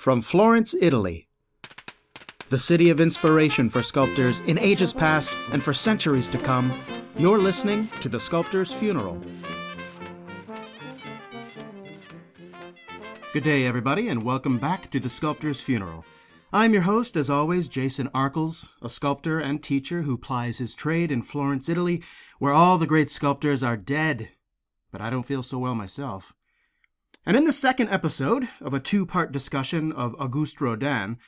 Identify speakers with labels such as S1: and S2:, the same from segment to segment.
S1: From Florence, Italy, the city of inspiration for sculptors in ages past and for centuries to come, you're listening to The Sculptor's Funeral. Good day, everybody, and welcome back to The Sculptor's Funeral. I'm your host, as always, Jason Arkles, a sculptor and teacher who plies his trade in Florence, Italy, where all the great sculptors are dead. But I don't feel so well myself. And in the second episode of a two-part discussion of August Rodin,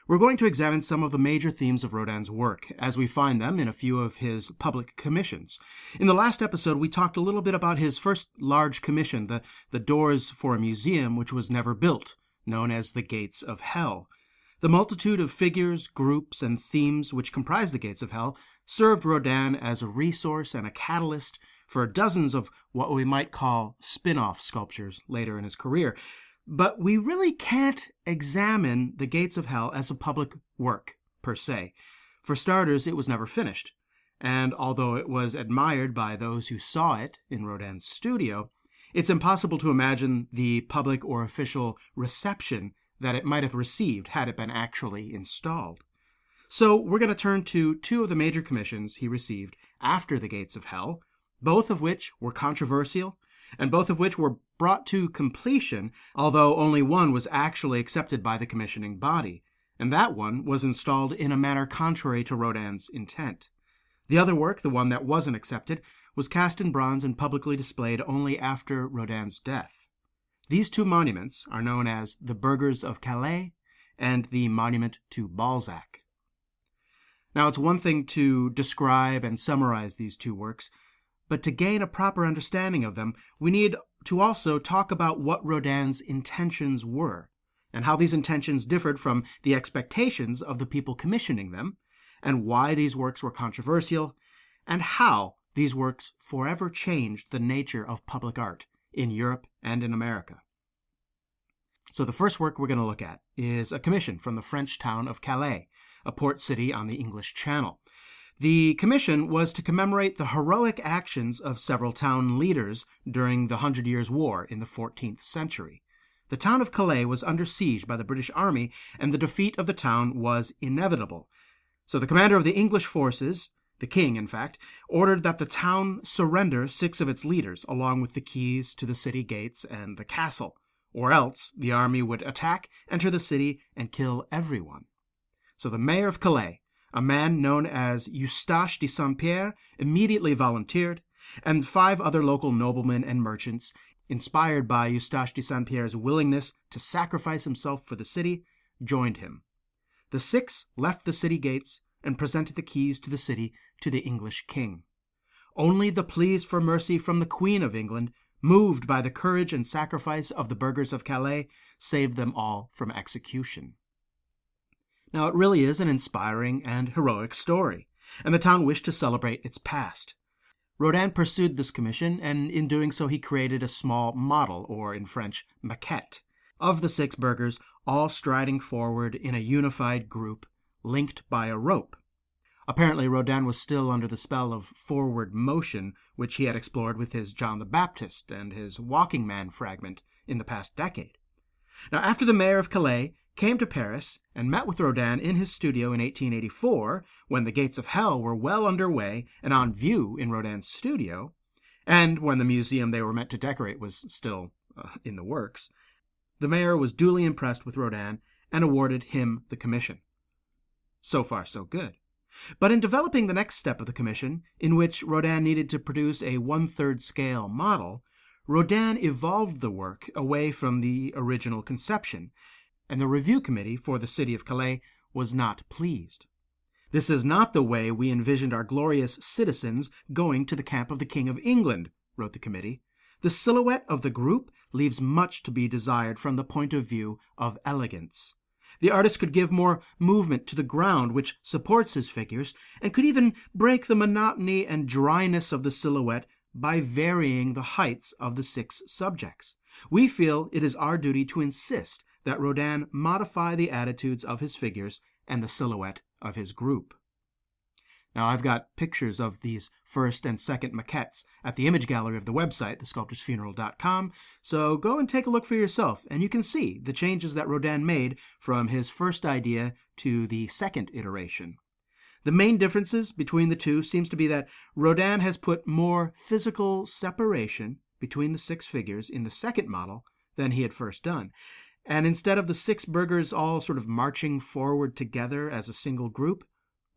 S1: we're going to examine some of the major themes of Rodin's work, as we find them in a few of his public commissions. In the last episode, we talked a little bit about his first large commission, the doors for a museum which was never built, known as the Gates of Hell. The multitude of figures, groups, and themes which comprise the Gates of Hell served Rodin as a resource and a catalyst for dozens of what we might call spin-off sculptures later in his career. But we really can't examine the Gates of Hell as a public work, per se. For starters, it was never finished, and although it was admired by those who saw it in Rodin's studio, it's impossible to imagine the public or official reception that it might have received had it been actually installed. So we're going to turn to two of the major commissions he received after the Gates of Hell, both of which were controversial, and both of which were brought to completion, although only one was actually accepted by the commissioning body, and that one was installed in a manner contrary to Rodin's intent. The other work, the one that wasn't accepted, was cast in bronze and publicly displayed only after Rodin's death. These two monuments are known as the Burgers of Calais and the Monument to Balzac. Now, it's one thing to describe and summarize these two works, but to gain a proper understanding of them, we need to also talk about what Rodin's intentions were, and how these intentions differed from the expectations of the people commissioning them, and why these works were controversial, and how these works forever changed the nature of public art in Europe and in America. So the first work we're going to look at is a commission from the French town of Calais, a port city on the English Channel. The commission was to commemorate the heroic actions of several town leaders during the 100 Years' War in the 14th century. The town of Calais was under siege by the British Army, and the defeat of the town was inevitable. So the commander of the English forces, the king in fact, ordered that the town surrender 6 of its leaders, along with the keys to the city gates and the castle, or else the army would attack, enter the city, and kill everyone. So the mayor of Calais, a man known as Eustache de Saint-Pierre, immediately volunteered, and 5 other local noblemen and merchants, inspired by Eustache de Saint-Pierre's willingness to sacrifice himself for the city, joined him. The 6 left the city gates and presented the keys to the city to the English king. Only the pleas for mercy from the Queen of England, moved by the courage and sacrifice of the Burgers of Calais, saved them all from execution. Now, it really is an inspiring and heroic story, and the town wished to celebrate its past. Rodin pursued this commission, and in doing so he created a small model, or in French, maquette, of the 6 burghers, all striding forward in a unified group, linked by a rope. Apparently, Rodin was still under the spell of forward motion, which he had explored with his John the Baptist and his Walking Man fragment in the past decade. Now, after the mayor of Calais came to Paris and met with Rodin in his studio in 1884, when the Gates of Hell were well underway and on view in Rodin's studio, and when the museum they were meant to decorate was still in the works, the mayor was duly impressed with Rodin and awarded him the commission. So far, so good. But in developing the next step of the commission, in which Rodin needed to produce a 1/3 scale model, Rodin evolved the work away from the original conception, and the review committee for the city of Calais was not pleased. "This is not the way we envisioned our glorious citizens going to the camp of the King of England," wrote the committee. "The silhouette of the group leaves much to be desired from the point of view of elegance. The artist could give more movement to the ground which supports his figures, and could even break the monotony and dryness of the silhouette by varying the heights of the 6 subjects. We feel it is our duty to insist that Rodin modify the attitudes of his figures and the silhouette of his group." Now, I've got pictures of these first and second maquettes at the image gallery of the website, thesculptorsfuneral.com, so go and take a look for yourself, and you can see the changes that Rodin made from his first idea to the second iteration. The main differences between the two seems to be that Rodin has put more physical separation between the 6 figures in the second model than he had first done. And instead of the 6 burghers all sort of marching forward together as a single group,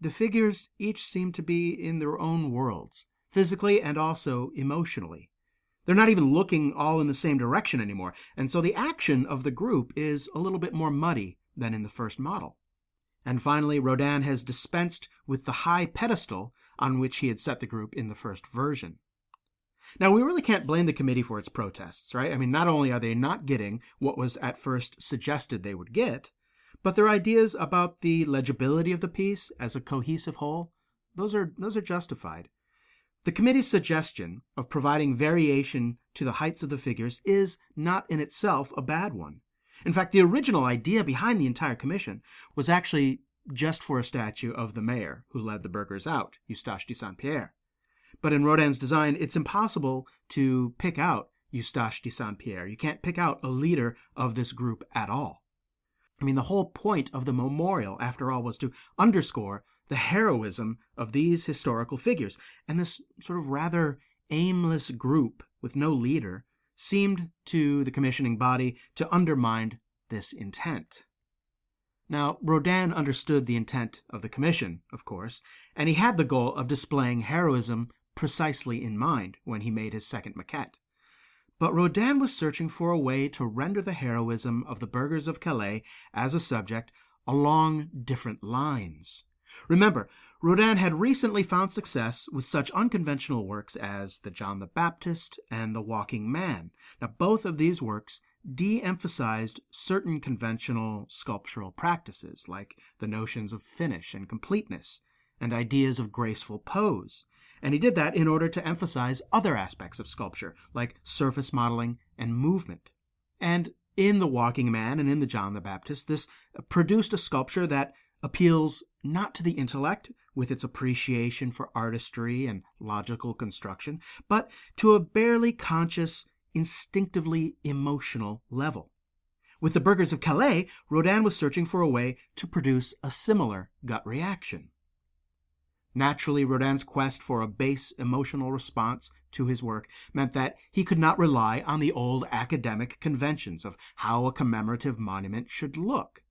S1: the figures each seem to be in their own worlds, physically and also emotionally. They're not even looking all in the same direction anymore, and so the action of the group is a little bit more muddy than in the first model. And finally, Rodin has dispensed with the high pedestal on which he had set the group in the first version. Now, we really can't blame the committee for its protests, right? I mean, not only are they not getting what was at first suggested they would get, but their ideas about the legibility of the piece as a cohesive whole, those are justified. The committee's suggestion of providing variation to the heights of the figures is not in itself a bad one. In fact, the original idea behind the entire commission was actually just for a statue of the mayor who led the burghers out, Eustache de Saint-Pierre. But in Rodin's design, it's impossible to pick out Eustache de Saint-Pierre. You can't pick out a leader of this group at all. I mean, the whole point of the memorial, after all, was to underscore the heroism of these historical figures. And this sort of rather aimless group with no leader seemed to the commissioning body to undermine this intent. Now, Rodin understood the intent of the commission, of course, and he had the goal of displaying heroism precisely in mind when he made his second maquette. But Rodin was searching for a way to render the heroism of the Burgers of Calais as a subject along different lines. Remember, Rodin had recently found success with such unconventional works as the John the Baptist and the Walking Man. Now, both of these works de-emphasized certain conventional sculptural practices, like the notions of finish and completeness, and ideas of graceful pose. And he did that in order to emphasize other aspects of sculpture, like surface modeling and movement. And in The Walking Man and in the John the Baptist, this produced a sculpture that appeals not to the intellect, with its appreciation for artistry and logical construction, but to a barely conscious, instinctively emotional level. With the Burgers of Calais, Rodin was searching for a way to produce a similar gut reaction. Naturally, Rodin's quest for a base emotional response to his work meant that he could not rely on the old academic conventions of how a commemorative monument should look.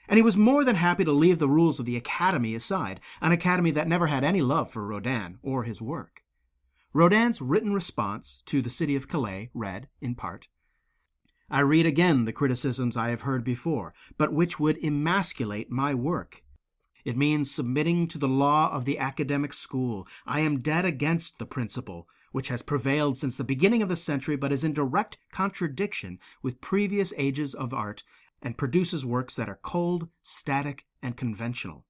S1: And he was more than happy to leave the rules of the Academy aside, an academy that never had any love for Rodin or his work. Rodin's written response to the city of Calais read, in part, "I read again the criticisms I have heard before, but which would emasculate my work. It means submitting to the law of the academic school. I am dead against the principle, which has prevailed since the beginning of the century, but is in direct contradiction with previous ages of art, and produces works that are cold, static, and conventional.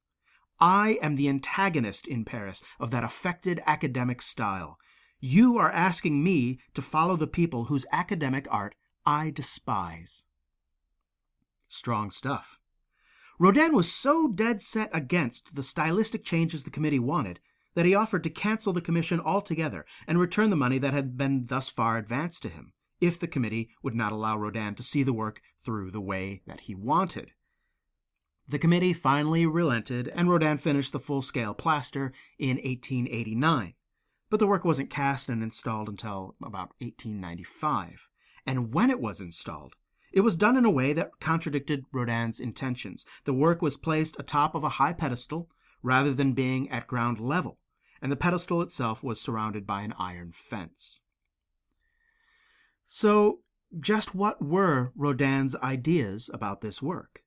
S1: I am the antagonist in Paris of that affected academic style. You are asking me to follow the people whose academic art I despise." Strong stuff. Rodin was so dead set against the stylistic changes the committee wanted that he offered to cancel the commission altogether and return the money that had been thus far advanced to him, if the committee would not allow Rodin to see the work through the way that he wanted. The committee finally relented, and Rodin finished the full-scale plaster in 1889. But the work wasn't cast and installed until about 1895. And when it was installed, it was done in a way that contradicted Rodin's intentions. The work was placed atop of a high pedestal rather than being at ground level, and the pedestal itself was surrounded by an iron fence. So, just what were Rodin's ideas about this work?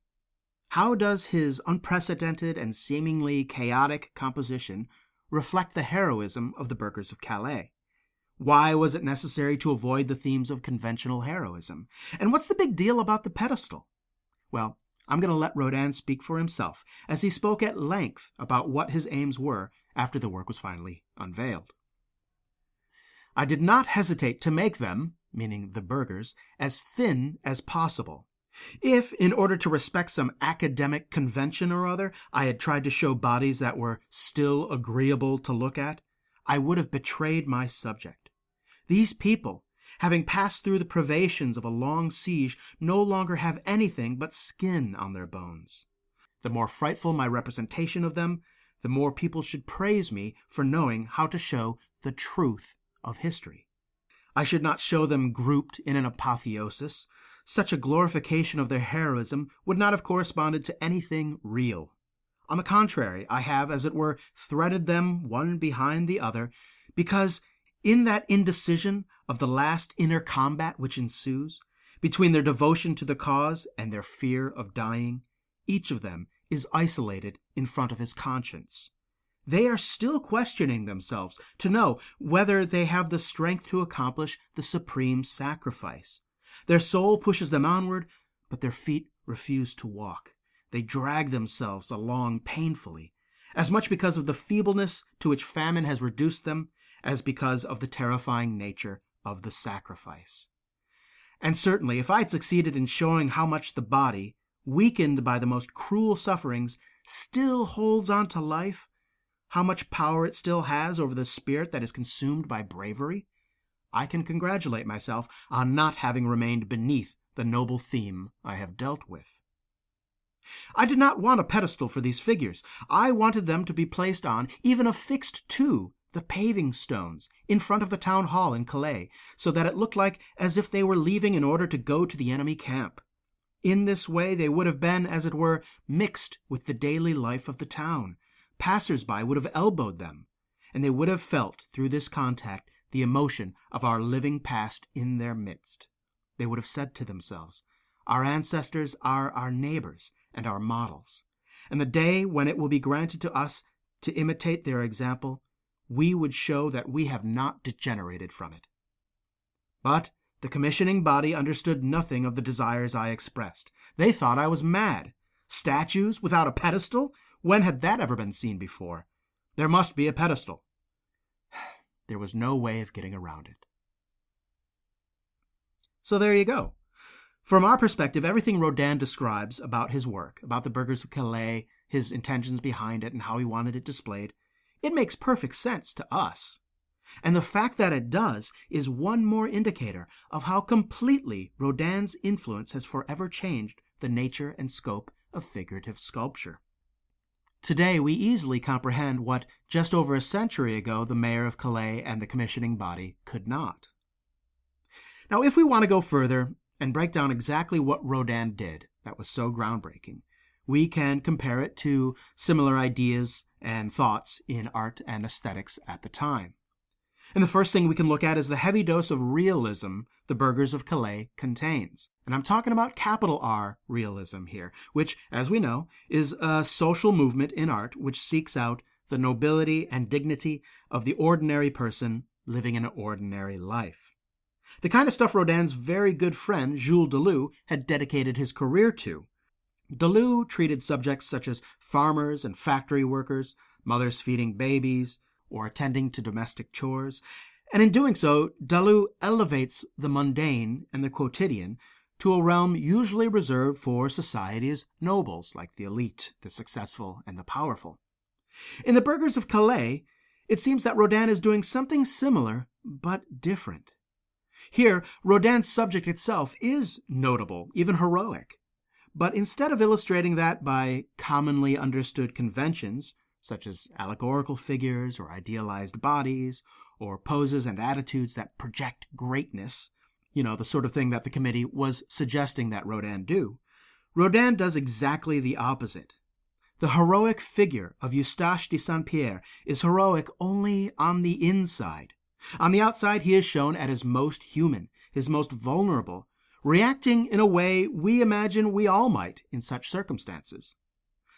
S1: How does his unprecedented and seemingly chaotic composition reflect the heroism of the Burgers of Calais? Why was it necessary to avoid the themes of conventional heroism? And what's the big deal about the pedestal? Well, I'm going to let Rodin speak for himself, as he spoke at length about what his aims were after the work was finally unveiled. "I did not hesitate to make them," meaning the burghers, "as thin as possible. If, in order to respect some academic convention or other, I had tried to show bodies that were still agreeable to look at, I would have betrayed my subject. These people, having passed through the privations of a long siege, no longer have anything but skin on their bones. The more frightful my representation of them, the more people should praise me for knowing how to show the truth of history. I should not show them grouped in an apotheosis. Such a glorification of their heroism would not have corresponded to anything real. On the contrary, I have, as it were, threaded them one behind the other, because in that indecision of the last inner combat which ensues, between their devotion to the cause and their fear of dying, each of them is isolated in front of his conscience. They are still questioning themselves to know whether they have the strength to accomplish the supreme sacrifice. Their soul pushes them onward, but their feet refuse to walk. They drag themselves along painfully, as much because of the feebleness to which famine has reduced them as because of the terrifying nature of the sacrifice. And certainly, if I had succeeded in showing how much the body, weakened by the most cruel sufferings, still holds on to life, how much power it still has over the spirit that is consumed by bravery, I can congratulate myself on not having remained beneath the noble theme I have dealt with. I did not want a pedestal for these figures. I wanted them to be placed on, even affixed to, the paving stones in front of the town hall in Calais, so that it looked like as if they were leaving in order to go to the enemy camp. In this way they would have been, as it were, mixed with the daily life of the town. Passers-by would have elbowed them, and they would have felt, through this contact, the emotion of our living past in their midst. They would have said to themselves, "Our ancestors are our neighbors and our models, and the day when it will be granted to us to imitate their example, we would show that we have not degenerated from it." But the commissioning body understood nothing of the desires I expressed. They thought I was mad. Statues without a pedestal? When had that ever been seen before? There must be a pedestal. There was no way of getting around it. So there you go. From our perspective, everything Rodin describes about his work, about the Burgers of Calais, his intentions behind it, and how he wanted it displayed, it makes perfect sense to us. And the fact that it does is one more indicator of how completely Rodin's influence has forever changed the nature and scope of figurative sculpture. Today, we easily comprehend what, just over a century ago, the mayor of Calais and the commissioning body could not. Now, if we want to go further and break down exactly what Rodin did that was so groundbreaking, we can compare it to similar ideas and thoughts in art and aesthetics at the time. And the first thing we can look at is the heavy dose of realism the Burgers of Calais contains. And I'm talking about capital R realism here, which, as we know, is a social movement in art which seeks out the nobility and dignity of the ordinary person living an ordinary life. The kind of stuff Rodin's very good friend Jules Deleuze had dedicated his career to. Deleuze treated subjects such as farmers and factory workers, mothers feeding babies, or attending to domestic chores, and in doing so, Deleuze elevates the mundane and the quotidian to a realm usually reserved for society's nobles, like the elite, the successful, and the powerful. In the Burgers of Calais, it seems that Rodin is doing something similar, but different. Here, Rodin's subject itself is notable, even heroic, but instead of illustrating that by commonly understood conventions, such as allegorical figures or idealized bodies, or poses and attitudes that project greatness, the sort of thing that the committee was suggesting that Rodin do, Rodin does exactly the opposite. The heroic figure of Eustache de Saint-Pierre is heroic only on the inside. On the outside, he is shown at his most human, his most vulnerable, reacting in a way we imagine we all might in such circumstances.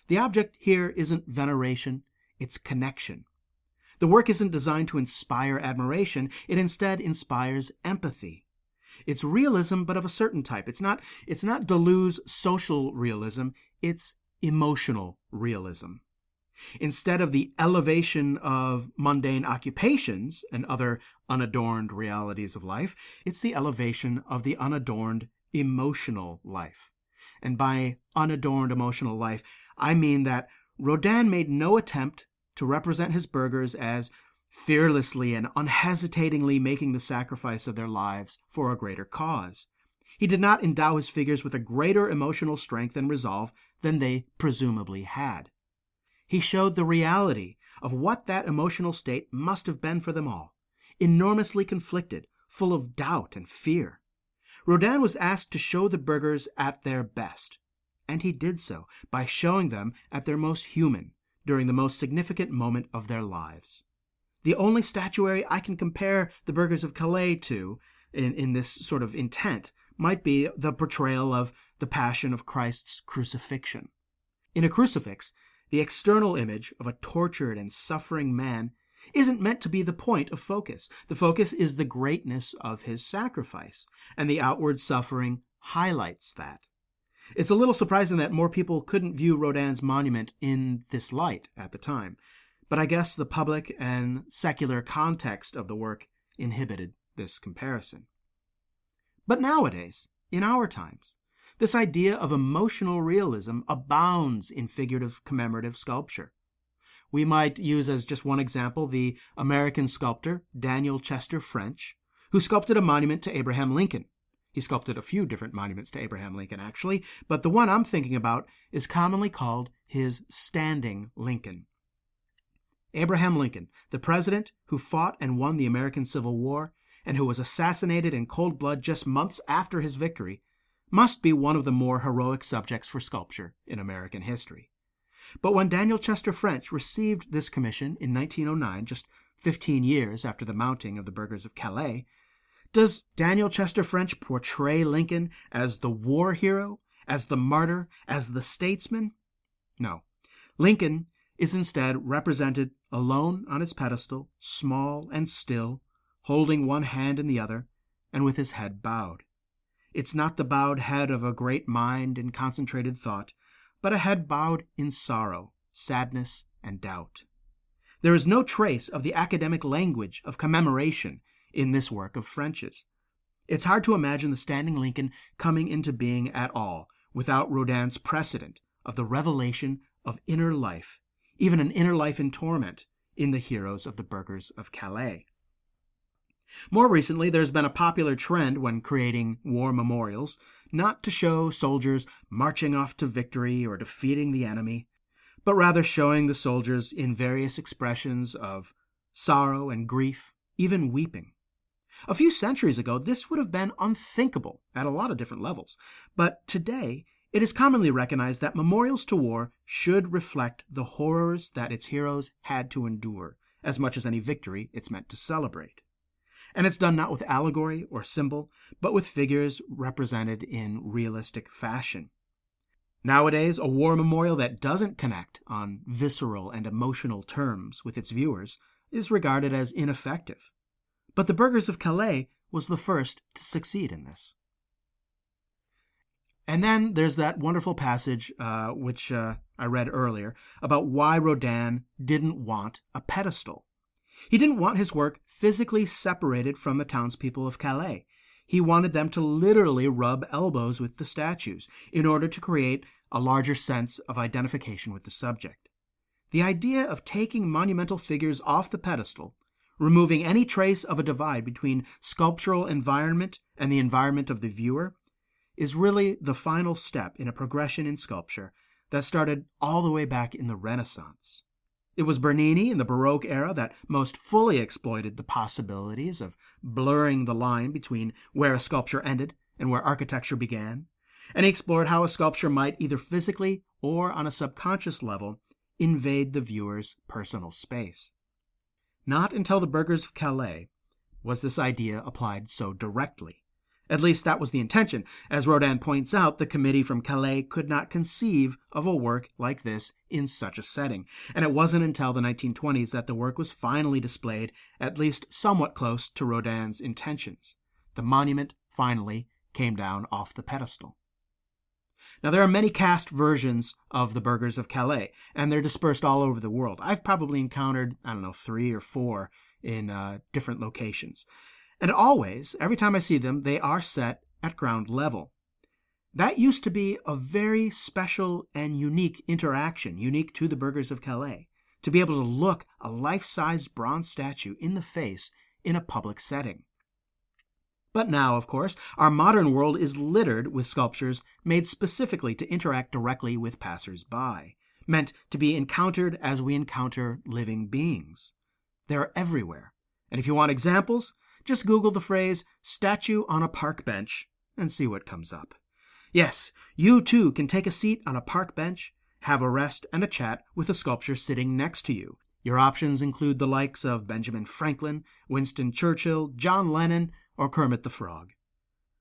S1: The object here isn't veneration, it's connection. The work isn't designed to inspire admiration, it instead inspires empathy. It's realism, but of a certain type. It's not Deleuze's social realism, it's emotional realism. Instead of the elevation of mundane occupations and other unadorned realities of life, it's the elevation of the unadorned emotional life. And by unadorned emotional life, I mean that Rodin made no attempt to represent his burghers as fearlessly and unhesitatingly making the sacrifice of their lives for a greater cause. He did not endow his figures with a greater emotional strength and resolve than they presumably had. He showed the reality of what that emotional state must have been for them all, enormously conflicted, full of doubt and fear. Rodin was asked to show the burghers at their best, and he did so by showing them at their most human during the most significant moment of their lives. The only statuary I can compare the Burgers of Calais to in this sort of intent might be the portrayal of the Passion of Christ's crucifixion. In a crucifix, the external image of a tortured and suffering man isn't meant to be the point of focus. The focus is the greatness of his sacrifice, and the outward suffering highlights that. It's a little surprising that more people couldn't view Rodin's monument in this light at the time, but I guess the public and secular context of the work inhibited this comparison. But nowadays, in our times, this idea of emotional realism abounds in figurative commemorative sculpture. We might use as just one example the American sculptor Daniel Chester French, who sculpted a monument to Abraham Lincoln. He sculpted a few different monuments to Abraham Lincoln, actually, but the one I'm thinking about is commonly called his Standing Lincoln. Abraham Lincoln, the president who fought and won the American Civil War, and who was assassinated in cold blood just months after his victory, must be one of the more heroic subjects for sculpture in American history. But when Daniel Chester French received this commission in 1909, just 15 years after the mounting of the Burgers of Calais, does Daniel Chester French portray Lincoln as the war hero, as the martyr, as the statesman? No. Lincoln is instead represented alone on his pedestal, small and still, holding one hand in the other, and with his head bowed. It's not the bowed head of a great mind in concentrated thought, but a head bowed in sorrow, sadness, and doubt. There is no trace of the academic language of commemoration in this work of French's. It's hard to imagine the Standing Lincoln coming into being at all without Rodin's precedent of the revelation of inner life, even an inner life in torment, in the heroes of the Burgers of Calais. More recently, there's been a popular trend when creating war memorials not to show soldiers marching off to victory or defeating the enemy, but rather showing the soldiers in various expressions of sorrow and grief, even weeping. A few centuries ago, this would have been unthinkable at a lot of different levels, but today it is commonly recognized that memorials to war should reflect the horrors that its heroes had to endure, as much as any victory it's meant to celebrate. And it's done not with allegory or symbol, but with figures represented in realistic fashion. Nowadays, a war memorial that doesn't connect on visceral and emotional terms with its viewers is regarded as ineffective. But the Burgers of Calais was the first to succeed in this. And then there's that wonderful passage, which I read earlier, about why Rodin didn't want a pedestal. He didn't want his work physically separated from the townspeople of Calais. He wanted them to literally rub elbows with the statues in order to create a larger sense of identification with the subject. The idea of taking monumental figures off the pedestal, removing any trace of a divide between sculptural environment and the environment of the viewer, is really the final step in a progression in sculpture that started all the way back in the Renaissance. It was Bernini in the Baroque era that most fully exploited the possibilities of blurring the line between where a sculpture ended and where architecture began, and he explored how a sculpture might either physically or on a subconscious level invade the viewer's personal space. Not until the Burgers of Calais was this idea applied so directly. At least that was the intention. As Rodin points out, the committee from Calais could not conceive of a work like this in such a setting, and it wasn't until the 1920s that the work was finally displayed at least somewhat close to Rodin's intentions. The monument finally came down off the pedestal. Now, there are many cast versions of the Burgers of Calais, and they're dispersed all over the world. I've probably encountered, 3 or 4 in different locations. And always, every time I see them, they are set at ground level. That used to be a very special and unique interaction, unique to the Burgers of Calais, to be able to look a life-size bronze statue in the face in a public setting. But now, of course, our modern world is littered with sculptures made specifically to interact directly with passers-by, meant to be encountered as we encounter living beings. They're everywhere. And if you want examples, just Google the phrase "statue on a park bench" and see what comes up. Yes, you too can take a seat on a park bench, have a rest and a chat with a sculpture sitting next to you. Your options include the likes of Benjamin Franklin, Winston Churchill, John Lennon, or Kermit the Frog.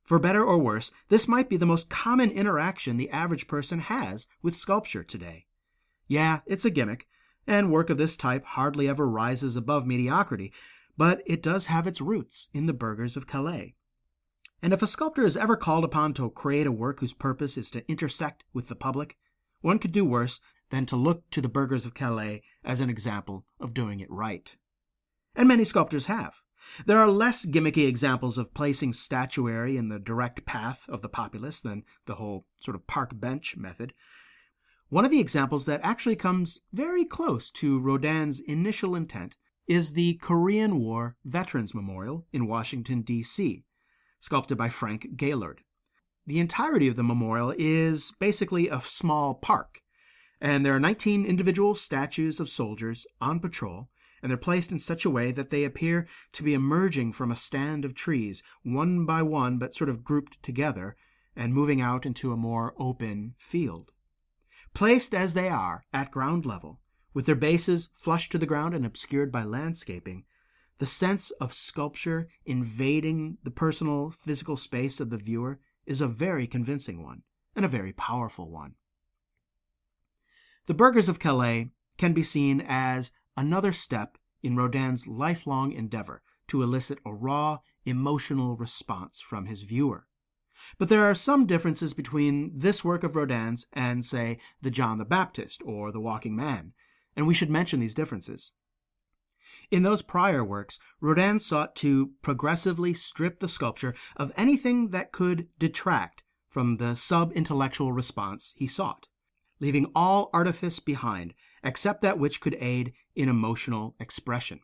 S1: For better or worse, this might be the most common interaction the average person has with sculpture today. Yeah, it's a gimmick, and work of this type hardly ever rises above mediocrity, but it does have its roots in the Burgers of Calais. And if a sculptor is ever called upon to create a work whose purpose is to intersect with the public, one could do worse than to look to the Burgers of Calais as an example of doing it right. And many sculptors have. There are less gimmicky examples of placing statuary in the direct path of the populace than the whole sort of park bench method. One of the examples that actually comes very close to Rodin's initial intent is the Korean War Veterans Memorial in Washington, D.C., sculpted by Frank Gaylord. The entirety of the memorial is basically a small park, and there are 19 individual statues of soldiers on patrol, and they're placed in such a way that they appear to be emerging from a stand of trees, one by one, but sort of grouped together, and moving out into a more open field. Placed as they are at ground level, with their bases flush to the ground and obscured by landscaping, the sense of sculpture invading the personal, physical space of the viewer is a very convincing one, and a very powerful one. The Burgers of Calais can be seen as another step in Rodin's lifelong endeavor to elicit a raw, emotional response from his viewer. But there are some differences between this work of Rodin's and, say, the John the Baptist or the Walking Man, and we should mention these differences. In those prior works, Rodin sought to progressively strip the sculpture of anything that could detract from the sub-intellectual response he sought, leaving all artifice behind except that which could aid in emotional expression.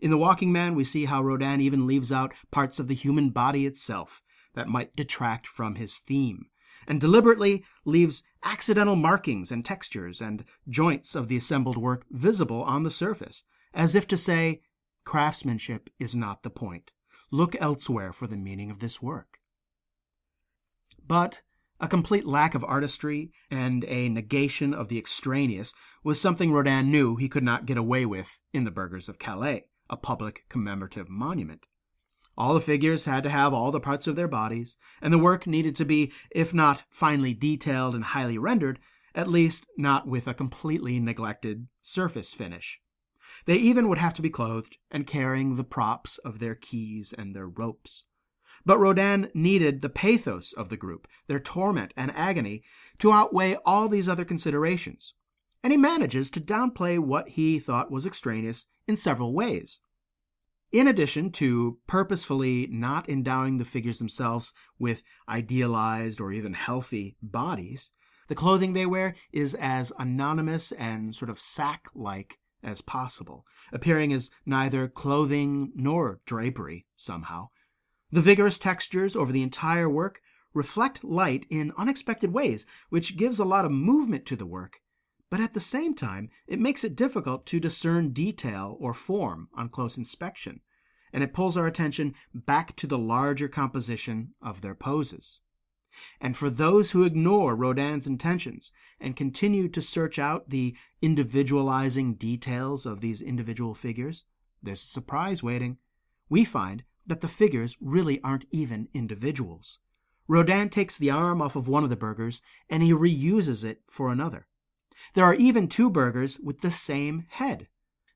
S1: In The Walking Man, we see how Rodin even leaves out parts of the human body itself that might detract from his theme, and deliberately leaves accidental markings and textures and joints of the assembled work visible on the surface, as if to say, craftsmanship is not the point. Look elsewhere for the meaning of this work. But a complete lack of artistry and a negation of the extraneous was something Rodin knew he could not get away with in the Burgers of Calais, a public commemorative monument. All the figures had to have all the parts of their bodies, and the work needed to be, if not finely detailed and highly rendered, at least not with a completely neglected surface finish. They even would have to be clothed and carrying the props of their keys and their ropes. But Rodin needed the pathos of the group, their torment and agony, to outweigh all these other considerations. And he manages to downplay what he thought was extraneous in several ways. In addition to purposefully not endowing the figures themselves with idealized or even healthy bodies, the clothing they wear is as anonymous and sort of sack-like as possible, appearing as neither clothing nor drapery somehow. The vigorous textures over the entire work reflect light in unexpected ways, which gives a lot of movement to the work, but at the same time, it makes it difficult to discern detail or form on close inspection, and it pulls our attention back to the larger composition of their poses. And for those who ignore Rodin's intentions and continue to search out the individualizing details of these individual figures, there's a surprise waiting. We find that the figures really aren't even individuals. Rodin takes the arm off of one of the burghers and he reuses it for another. There are even two burghers with the same head.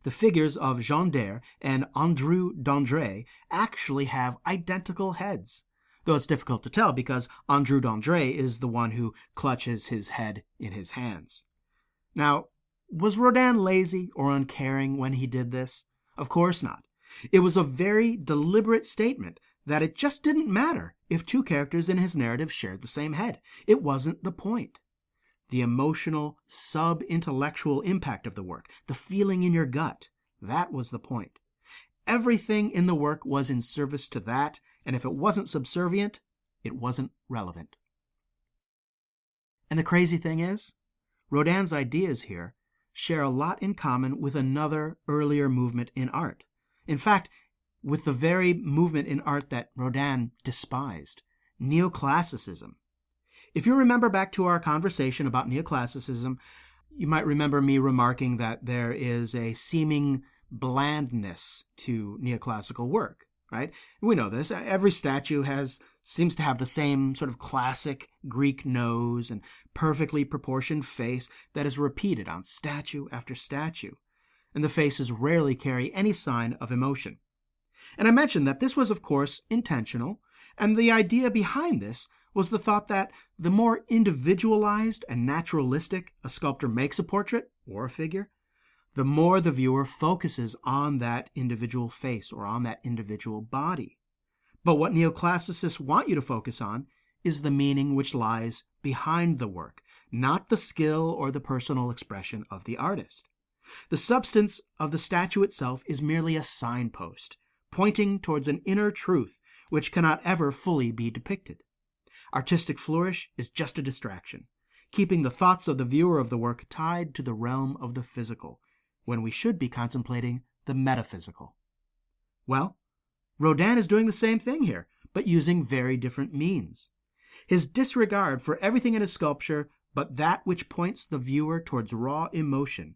S1: The figures of Jean Dare and Andrew d'André actually have identical heads, though it's difficult to tell because Andrew d'André is the one who clutches his head in his hands. Now, was Rodin lazy or uncaring when he did this? Of course not. It was a very deliberate statement that it just didn't matter if two characters in his narrative shared the same head. It wasn't the point. The emotional, sub-intellectual impact of the work, the feeling in your gut, that was the point. Everything in the work was in service to that, and if it wasn't subservient, it wasn't relevant. And the crazy thing is, Rodin's ideas here share a lot in common with another earlier movement in art. In fact, with the very movement in art that Rodin despised, Neoclassicism. If you remember back to our conversation about Neoclassicism, you might remember me remarking that there is a seeming blandness to neoclassical work, right? We know this. Every statue seems to have the same sort of classic Greek nose and perfectly proportioned face that is repeated on statue after statue, and the faces rarely carry any sign of emotion. And I mentioned that this was, of course, intentional, and the idea behind this was the thought that the more individualized and naturalistic a sculptor makes a portrait or a figure, the more the viewer focuses on that individual face or on that individual body. But what neoclassicists want you to focus on is the meaning which lies behind the work, not the skill or the personal expression of the artist. The substance of the statue itself is merely a signpost, pointing towards an inner truth which cannot ever fully be depicted. Artistic flourish is just a distraction, keeping the thoughts of the viewer of the work tied to the realm of the physical, when we should be contemplating the metaphysical. Well, Rodin is doing the same thing here, but using very different means. His disregard for everything in his sculpture but that which points the viewer towards raw emotion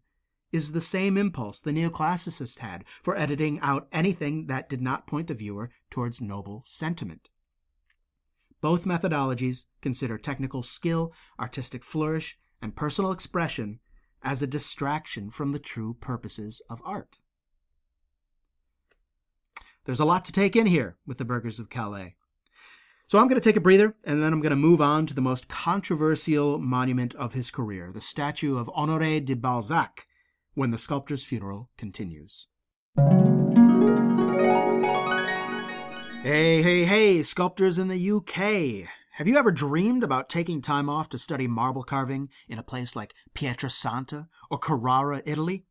S1: is the same impulse the neoclassicists had for editing out anything that did not point the viewer towards noble sentiment. Both methodologies consider technical skill, artistic flourish, and personal expression as a distraction from the true purposes of art. There's a lot to take in here with the Burgers of Calais. So I'm going to take a breather, and then I'm going to move on to the most controversial monument of his career, the statue of Honore de Balzac, when the sculptor's funeral continues. Hey, sculptors in the UK! Have you ever dreamed about taking time off to study marble carving in a place like Pietrasanta or Carrara, Italy?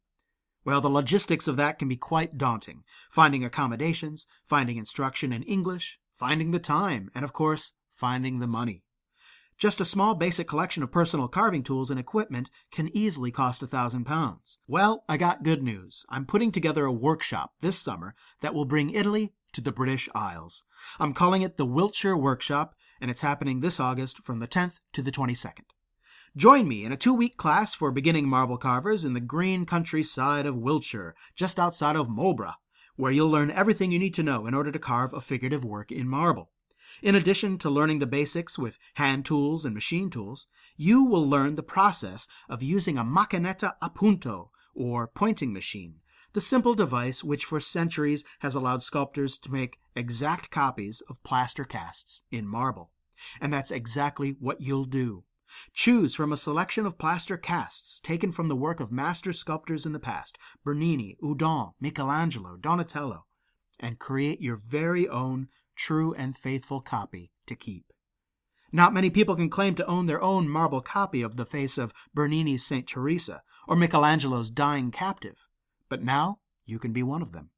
S1: Well, the logistics of that can be quite daunting. Finding accommodations, finding instruction in English, finding the time, and of course, finding the money. Just a small basic collection of personal carving tools and equipment can easily cost £1,000. Well, I got good news. I'm putting together a workshop this summer that will bring Italy to the British Isles. I'm calling it the Wiltshire Workshop, and it's happening this August from the 10th to the 22nd. Join me in a 2-week class for beginning marble carvers in the green countryside of Wiltshire, just outside of Marlborough, where you'll learn everything you need to know in order to carve a figurative work in marble. In addition to learning the basics with hand tools and machine tools, you will learn the process of using a macchinetta a punto, or pointing machine, the simple device which for centuries has allowed sculptors to make exact copies of plaster casts in marble. And that's exactly what you'll do. Choose from a selection of plaster casts taken from the work of master sculptors in the past, Bernini, Rodin, Michelangelo, Donatello, and create your very own true and faithful copy to keep. Not many people can claim to own their own marble copy of the face of Bernini's St. Teresa or Michelangelo's Dying Captive, but now you can be one of them.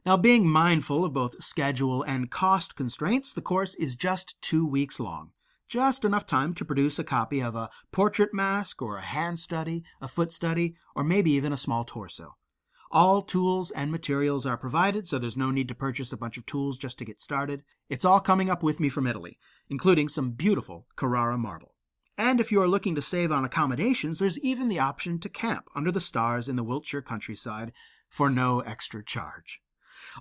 S1: Now, being mindful of both schedule and cost constraints, the course is just 2 weeks long. Just enough time to produce a copy of a portrait mask or a hand study, a foot study, or maybe even a small torso. All tools and materials are provided, so there's no need to purchase a bunch of tools just to get started. It's all coming up with me from Italy, including some beautiful Carrara marble. And if you are looking to save on accommodations, there's even the option to camp under the stars in the Wiltshire countryside for no extra charge.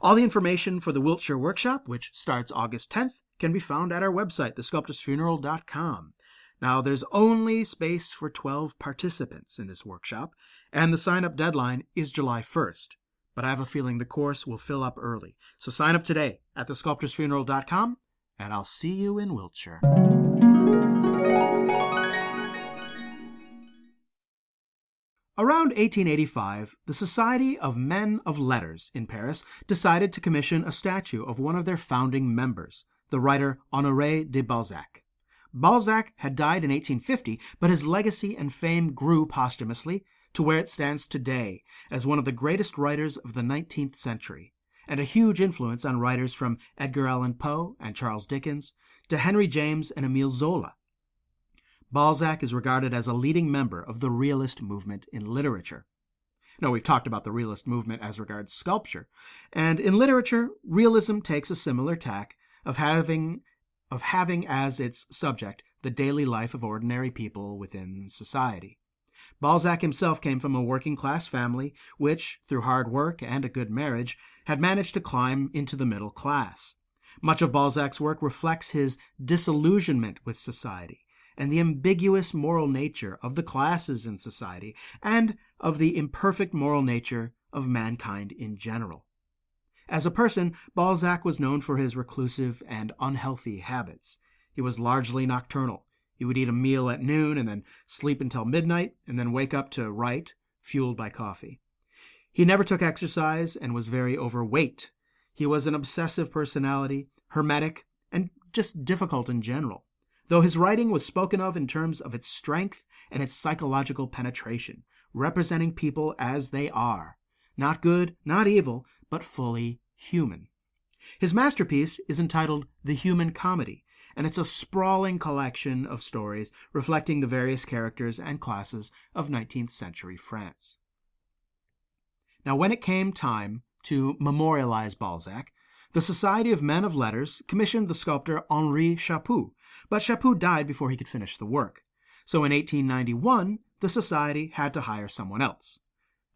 S1: All the information for the Wiltshire Workshop, which starts August 10th, can be found at our website, thesculptorsfuneral.com. Now, there's only space for 12 participants in this workshop, and the sign-up deadline is July 1st. But I have a feeling the course will fill up early. So sign up today at thesculptorsfuneral.com, and I'll see you in Wiltshire. Around 1885, the Society of Men of Letters in Paris decided to commission a statue of one of their founding members, the writer Honore de Balzac. Balzac had died in 1850, but his legacy and fame grew posthumously to where it stands today as one of the greatest writers of the 19th century, and a huge influence on writers from Edgar Allan Poe and Charles Dickens to Henry James and Émile Zola. Balzac is regarded as a leading member of the realist movement in literature. Now, we've talked about the realist movement as regards sculpture, and in literature, realism takes a similar tack of having as its subject the daily life of ordinary people within society. Balzac himself came from a working-class family which, through hard work and a good marriage, had managed to climb into the middle class. Much of Balzac's work reflects his disillusionment with society and the ambiguous moral nature of the classes in society and of the imperfect moral nature of mankind in general. As a person, Balzac was known for his reclusive and unhealthy habits. He was largely nocturnal. He would eat a meal at noon and then sleep until midnight and then wake up to write, fueled by coffee. He never took exercise and was very overweight. He was an obsessive personality, hermetic, and just difficult in general, though his writing was spoken of in terms of its strength and its psychological penetration, representing people as they are, not good, not evil, but fully human. His masterpiece is entitled The Human Comedy, and it's a sprawling collection of stories reflecting the various characters and classes of 19th century France. Now, when it came time to memorialize Balzac, the Society of Men of Letters commissioned the sculptor Henri Chaput, but Chaput died before he could finish the work. So in 1891, the Society had to hire someone else.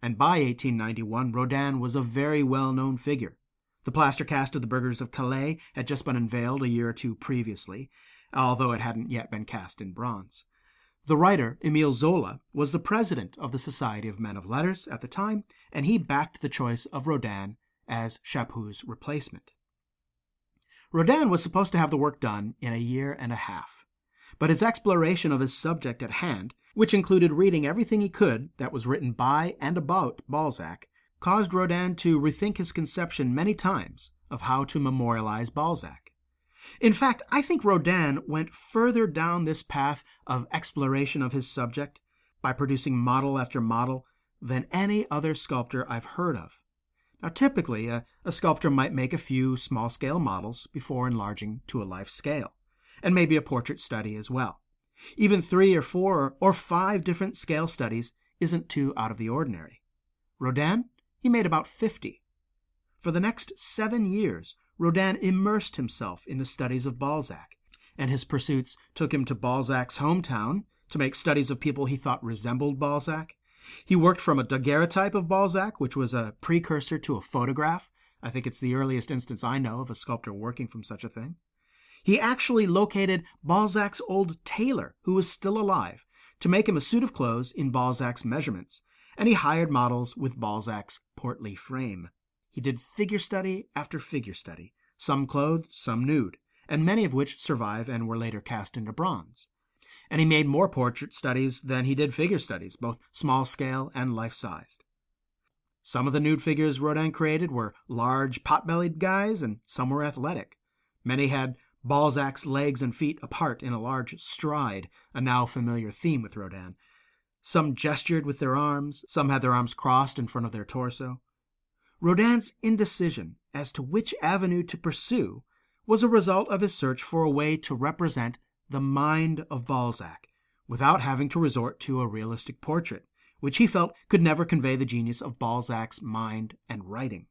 S1: And by 1891, Rodin was a very well-known figure. The plaster cast of the Burgers of Calais had just been unveiled a year or two previously, although it hadn't yet been cast in bronze. The writer, Émile Zola, was the president of the Society of Men of Letters at the time, and he backed the choice of Rodin as Chaput's replacement. Rodin was supposed to have the work done in a year and a half, but his exploration of his subject at hand, which included reading everything he could that was written by and about Balzac, caused Rodin to rethink his conception many times of how to memorialize Balzac. In fact, I think Rodin went further down this path of exploration of his subject by producing model after model than any other sculptor I've heard of. Now, typically, a sculptor might make a few small-scale models before enlarging to a life scale, and maybe a portrait study as well. Even 3 or 4 or 5 different scale studies isn't too out of the ordinary. Rodin, he made about 50. For the next 7 years, Rodin immersed himself in the studies of Balzac, and his pursuits took him to Balzac's hometown to make studies of people he thought resembled Balzac. He worked from a daguerreotype of Balzac, which was a precursor to a photograph. I think it's the earliest instance I know of a sculptor working from such a thing. He actually located Balzac's old tailor, who was still alive, to make him a suit of clothes in Balzac's measurements, and he hired models with Balzac's portly frame. He did figure study after figure study, some clothed, some nude, and many of which survive and were later cast into bronze. And he made more portrait studies than he did figure studies, both small-scale and life-sized. Some of the nude figures Rodin created were large, pot-bellied guys, and some were athletic. Many had Balzac's legs and feet apart in a large stride, a now familiar theme with Rodin. Some gestured with their arms, some had their arms crossed in front of their torso. Rodin's indecision as to which avenue to pursue was a result of his search for a way to represent the mind of Balzac without having to resort to a realistic portrait, which he felt could never convey the genius of Balzac's mind and writing.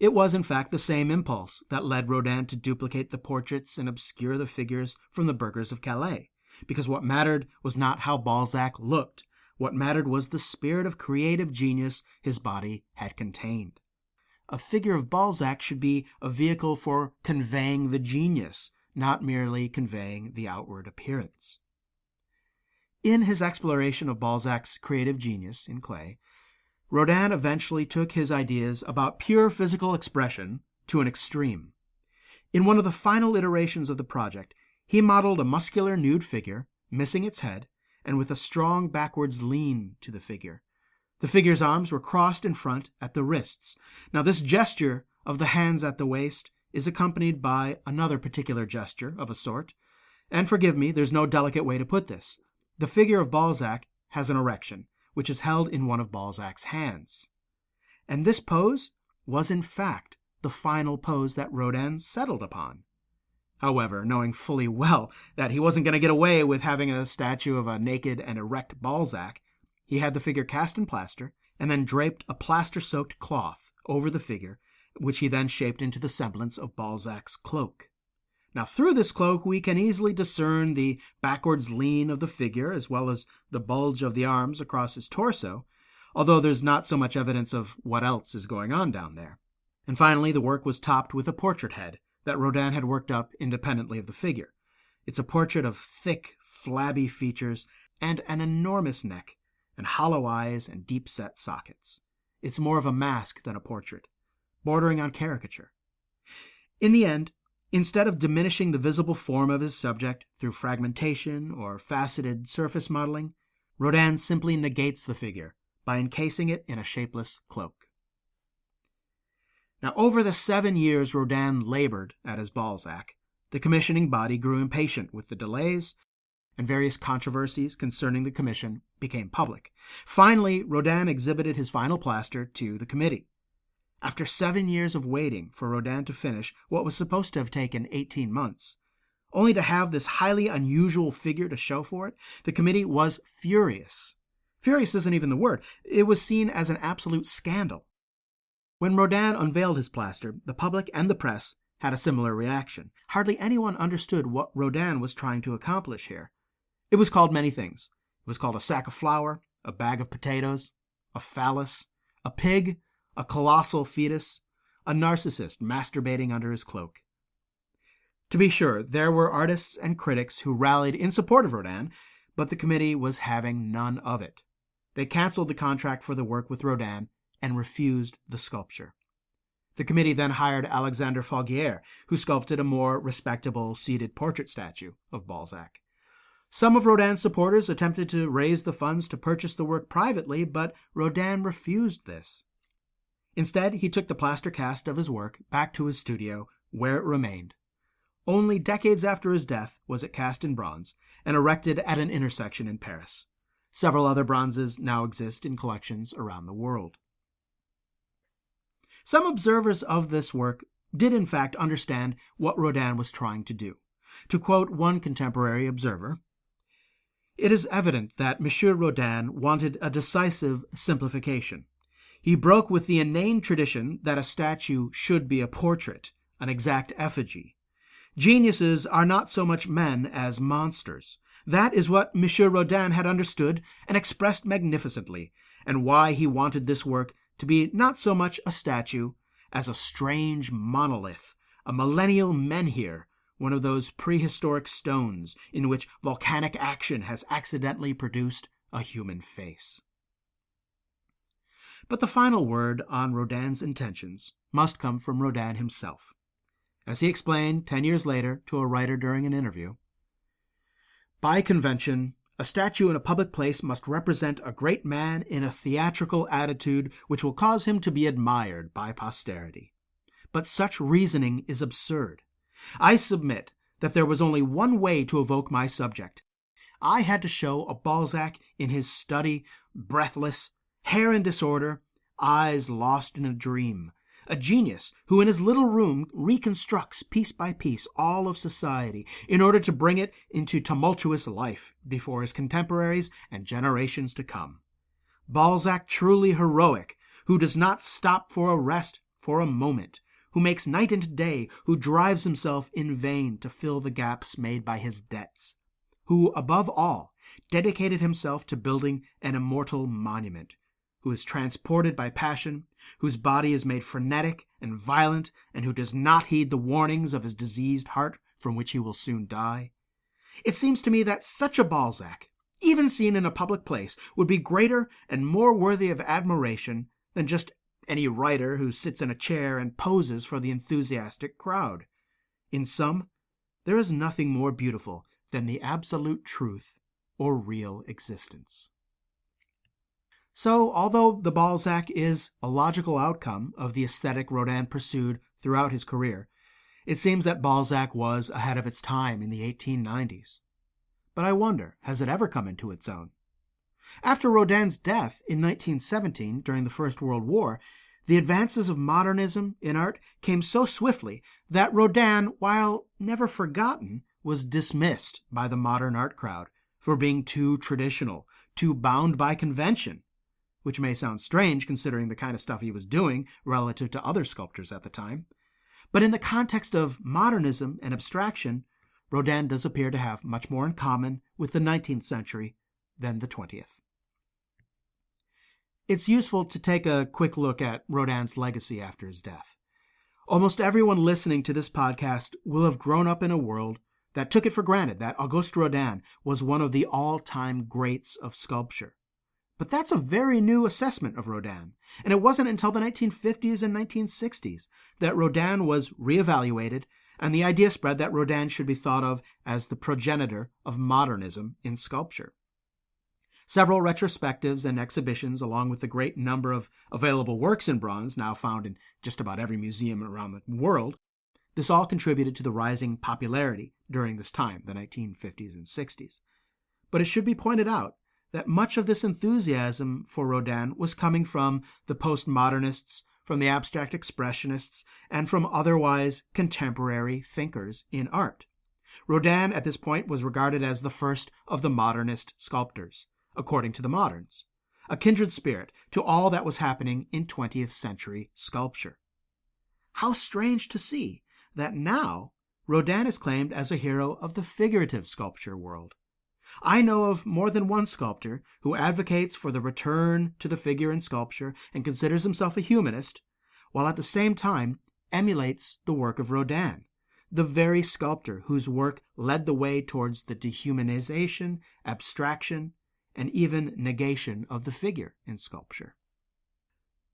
S1: It was, in fact, the same impulse that led Rodin to duplicate the portraits and obscure the figures from the Burgers of Calais, because what mattered was not how Balzac looked. What mattered was the spirit of creative genius his body had contained. A figure of Balzac should be a vehicle for conveying the genius, not merely conveying the outward appearance. In his exploration of Balzac's creative genius in clay, Rodin eventually took his ideas about pure physical expression to an extreme. In one of the final iterations of the project, he modeled a muscular nude figure, missing its head, and with a strong backwards lean to the figure. The figure's arms were crossed in front at the wrists. Now this gesture of the hands at the waist is accompanied by another particular gesture of a sort, and forgive me, there's no delicate way to put this. The figure of Balzac has an erection, which is held in one of Balzac's hands. And this pose was in fact the final pose that Rodin settled upon. However, knowing fully well that he wasn't going to get away with having a statue of a naked and erect Balzac, he had the figure cast in plaster and then draped a plaster-soaked cloth over the figure, which he then shaped into the semblance of Balzac's cloak. Now, through this cloak, we can easily discern the backwards lean of the figure as well as the bulge of the arms across his torso, although there's not so much evidence of what else is going on down there. And finally, the work was topped with a portrait head that Rodin had worked up independently of the figure. It's a portrait of thick, flabby features and an enormous neck, and hollow eyes and deep-set sockets. It's more of a mask than a portrait, bordering on caricature. In the end, instead of diminishing the visible form of his subject through fragmentation or faceted surface modeling, Rodin simply negates the figure by encasing it in a shapeless cloak. Now, over the 7 years Rodin labored at his Balzac, the commissioning body grew impatient with the delays, and various controversies concerning the commission became public. Finally, Rodin exhibited his final plaster to the committee. After 7 years of waiting for Rodin to finish what was supposed to have taken 18 months, only to have this highly unusual figure to show for it, the committee was furious. Furious isn't even the word. It was seen as an absolute scandal. When Rodin unveiled his plaster, the public and the press had a similar reaction. Hardly anyone understood what Rodin was trying to accomplish here. It was called many things. It was called a sack of flour, a bag of potatoes, a phallus, a pig, a colossal fetus, a narcissist masturbating under his cloak. To be sure, there were artists and critics who rallied in support of Rodin, but the committee was having none of it. They canceled the contract for the work with Rodin and refused the sculpture. The committee then hired Alexandre Falguière, who sculpted a more respectable seated portrait statue of Balzac. Some of Rodin's supporters attempted to raise the funds to purchase the work privately, but Rodin refused this. Instead, he took the plaster cast of his work back to his studio, where it remained. Only decades after his death was it cast in bronze and erected at an intersection in Paris. Several other bronzes now exist in collections around the world. Some observers of this work did in fact understand what Rodin was trying to do. To quote one contemporary observer, "It is evident that M. Rodin wanted a decisive simplification. He broke with the inane tradition that a statue should be a portrait, an exact effigy. Geniuses are not so much men as monsters. That is what M. Rodin had understood and expressed magnificently, and why he wanted this work to be not so much a statue as a strange monolith, a millennial menhir, one of those prehistoric stones in which volcanic action has accidentally produced a human face." But the final word on Rodin's intentions must come from Rodin himself. As he explained 10 years later to a writer during an interview, "By convention, a statue in a public place must represent a great man in a theatrical attitude which will cause him to be admired by posterity. But such reasoning is absurd. I submit that there was only one way to evoke my subject. I had to show a Balzac in his study, breathless, hair in disorder, eyes lost in a dream, a genius who in his little room reconstructs piece by piece all of society in order to bring it into tumultuous life before his contemporaries and generations to come. Balzac truly heroic, who does not stop for a rest for a moment, who makes night into day, who drives himself in vain to fill the gaps made by his debts, who, above all, dedicated himself to building an immortal monument, who is transported by passion, whose body is made frenetic and violent, and who does not heed the warnings of his diseased heart from which he will soon die. It seems to me that such a Balzac, even seen in a public place, would be greater and more worthy of admiration than just any writer who sits in a chair and poses for the enthusiastic crowd. In sum, there is nothing more beautiful than the absolute truth or real existence. So, although the Balzac is a logical outcome of the aesthetic Rodin pursued throughout his career, it seems that Balzac was ahead of its time in the 1890s. But I wonder, has it ever come into its own? After Rodin's death in 1917 during the First World War, the advances of modernism in art came so swiftly that Rodin, while never forgotten, was dismissed by the modern art crowd for being too traditional, too bound by convention, which may sound strange considering the kind of stuff he was doing relative to other sculptors at the time. But in the context of modernism and abstraction, Rodin does appear to have much more in common with the 19th century than the 20th. It's useful to take a quick look at Rodin's legacy after his death. Almost everyone listening to this podcast will have grown up in a world that took it for granted that August Rodin was one of the all-time greats of sculpture. But that's a very new assessment of Rodin, and it wasn't until the 1950s and 1960s that Rodin was reevaluated and the idea spread that Rodin should be thought of as the progenitor of modernism in sculpture. Several retrospectives and exhibitions, along with the great number of available works in bronze now found in just about every museum around the world, this all contributed to the rising popularity during this time, the 1950s and 60s. But it should be pointed out that much of this enthusiasm for Rodin was coming from the postmodernists, from the abstract expressionists, and from otherwise contemporary thinkers in art. Rodin at this point was regarded as the first of the modernist sculptors, according to the moderns, a kindred spirit to all that was happening in 20th century sculpture. How strange to see that now Rodin is claimed as a hero of the figurative sculpture world. I know of more than one sculptor who advocates for the return to the figure in sculpture and considers himself a humanist, while at the same time emulates the work of Rodin, the very sculptor whose work led the way towards the dehumanization, abstraction, and even negation of the figure in sculpture.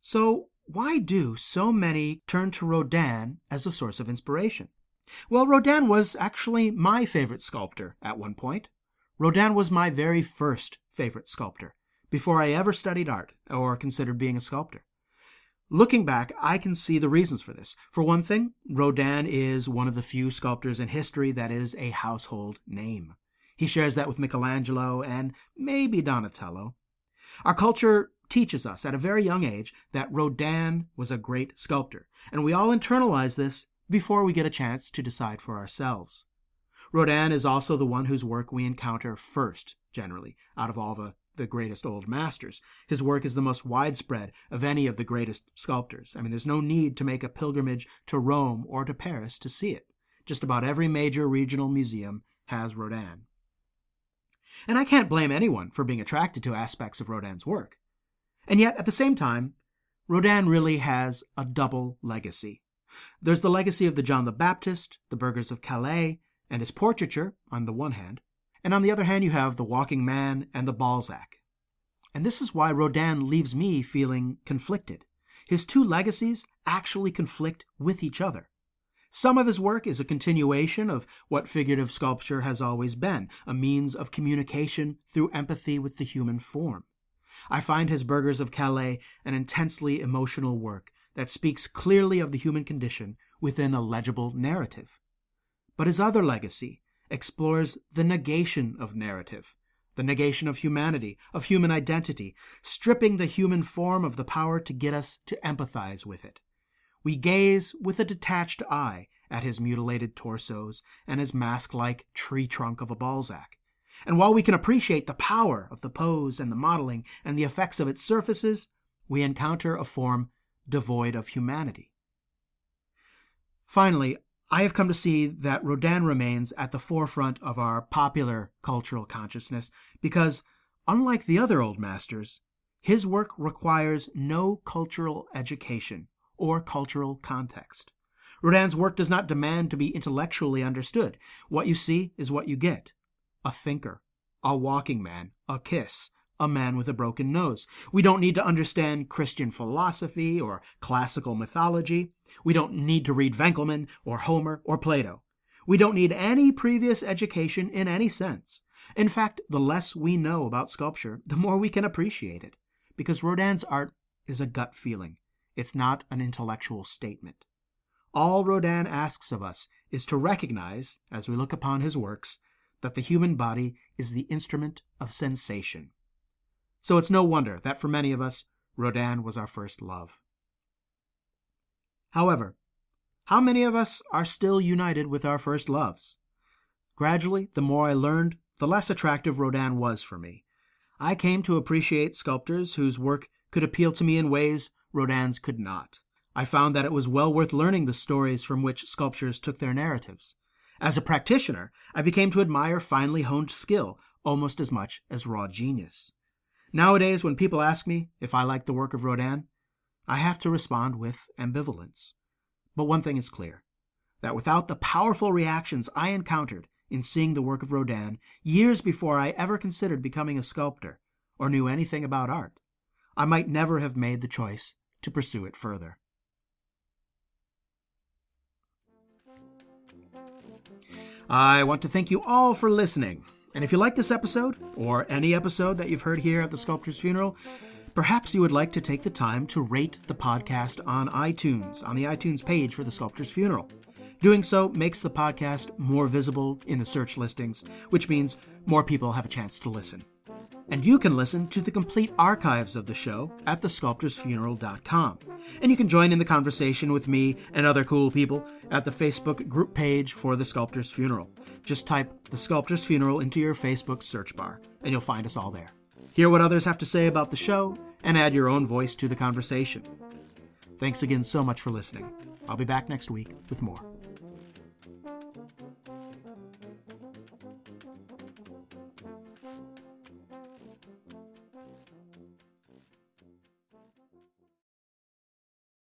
S1: So, why do so many turn to Rodin as a source of inspiration? Well, Rodin was actually my favorite sculptor at one point. Rodin was my very first favorite sculptor, before I ever studied art or considered being a sculptor. Looking back, I can see the reasons for this. For one thing, Rodin is one of the few sculptors in history that is a household name. He shares that with Michelangelo and maybe Donatello. Our culture teaches us at a very young age that Rodin was a great sculptor, and we all internalize this before we get a chance to decide for ourselves. Rodin is also the one whose work we encounter first, generally, out of all the greatest old masters. His work is the most widespread of any of the greatest sculptors. I mean, there's no need to make a pilgrimage to Rome or to Paris to see it. Just about every major regional museum has Rodin. And I can't blame anyone for being attracted to aspects of Rodin's work. And yet, at the same time, Rodin really has a double legacy. There's the legacy of the John the Baptist, the Burgers of Calais, and his portraiture, on the one hand, and on the other hand you have the Walking Man and the Balzac. And this is why Rodin leaves me feeling conflicted. His two legacies actually conflict with each other. Some of his work is a continuation of what figurative sculpture has always been, a means of communication through empathy with the human form. I find his Burgers of Calais an intensely emotional work that speaks clearly of the human condition within a legible narrative. But his other legacy explores the negation of narrative, the negation of humanity, of human identity, stripping the human form of the power to get us to empathize with it. We gaze with a detached eye at his mutilated torsos and his mask-like tree trunk of a Balzac. And while we can appreciate the power of the pose and the modeling and the effects of its surfaces, we encounter a form devoid of humanity. Finally, I have come to see that Rodin remains at the forefront of our popular cultural consciousness because, unlike the other old masters, his work requires no cultural education or cultural context. Rodin's work does not demand to be intellectually understood. What you see is what you get. A thinker, a walking man, a kiss, a man with a broken nose. We don't need to understand Christian philosophy or classical mythology. We don't need to read Winckelmann or Homer or Plato. We don't need any previous education in any sense. In fact, the less we know about sculpture, the more we can appreciate it, because Rodin's art is a gut feeling. It's not an intellectual statement. All Rodin asks of us is to recognize, as we look upon his works, that the human body is the instrument of sensation. So it's no wonder that for many of us, Rodin was our first love. However, how many of us are still united with our first loves? Gradually, the more I learned, the less attractive Rodin was for me. I came to appreciate sculptors whose work could appeal to me in ways Rodin's could not. I found that it was well worth learning the stories from which sculptures took their narratives. As a practitioner, I became to admire finely honed skill almost as much as raw genius. Nowadays, when people ask me if I like the work of Rodin, I have to respond with ambivalence. But one thing is clear, that without the powerful reactions I encountered in seeing the work of Rodin years before I ever considered becoming a sculptor or knew anything about art, I might never have made the choice to pursue it further. I want to thank you all for listening. And if you like this episode, or any episode that you've heard here at the Sculptor's Funeral, perhaps you would like to take the time to rate the podcast on iTunes, on the iTunes page for the Sculptor's Funeral. Doing so makes the podcast more visible in the search listings, which means more people have a chance to listen. And you can listen to the complete archives of the show at thesculptorsfuneral.com. And you can join in the conversation with me and other cool people at the Facebook group page for The Sculptor's Funeral. Just type The Sculptor's Funeral into your Facebook search bar, and you'll find us all there. Hear what others have to say about the show, and add your own voice to the conversation. Thanks again so much for listening. I'll be back next week with more.